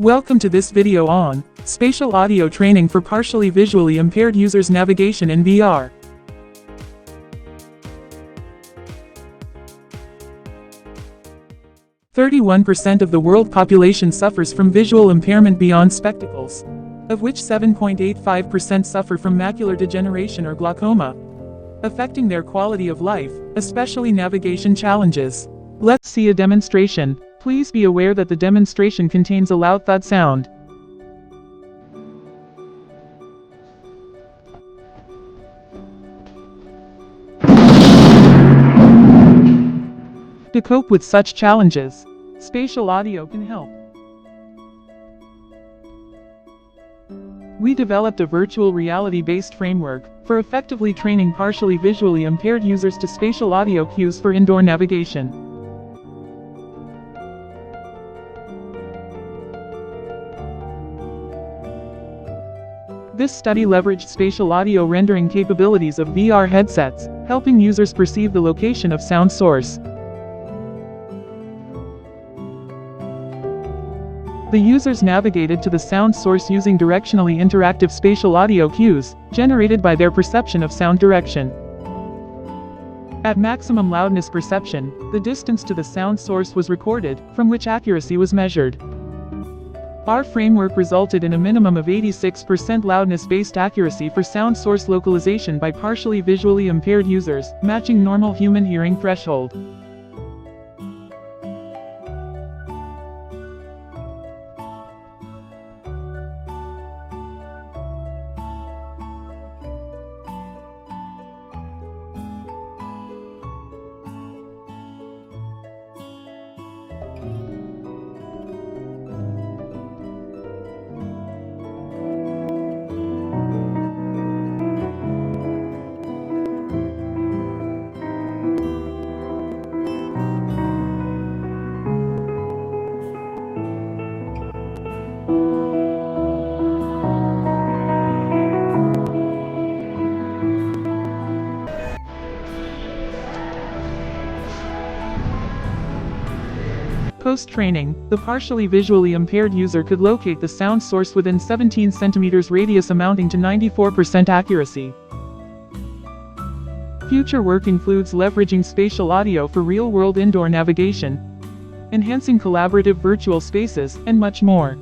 Welcome to this video on spatial audio training for partially visually impaired users navigation in VR. %31% of the world population suffers from visual impairment beyond spectacles, of which 7.85% suffer from macular degeneration or glaucoma, affecting their quality of life, especially navigation challenges. Let's see a demonstration. Please be aware that the demonstration contains a loud thud sound. To cope with such challenges, spatial audio can help. We developed a virtual reality-based framework for effectively training partially visually impaired users to spatial audio cues for indoor navigation. This study leveraged spatial audio rendering capabilities of VR headsets, helping users perceive the location of sound source. The users navigated to the sound source using directionally interactive spatial audio cues, generated by their perception of sound direction. At maximum loudness perception, the distance to the sound source was recorded, from which accuracy was measured. Our framework resulted in a minimum of 86% loudness-based accuracy for sound source localization by partially visually impaired users, matching normal human hearing threshold. Post-training, the partially visually impaired user could locate the sound source within 17 cm radius, amounting to 94% accuracy. Future work includes leveraging spatial audio for real-world indoor navigation, enhancing collaborative virtual spaces, and much more.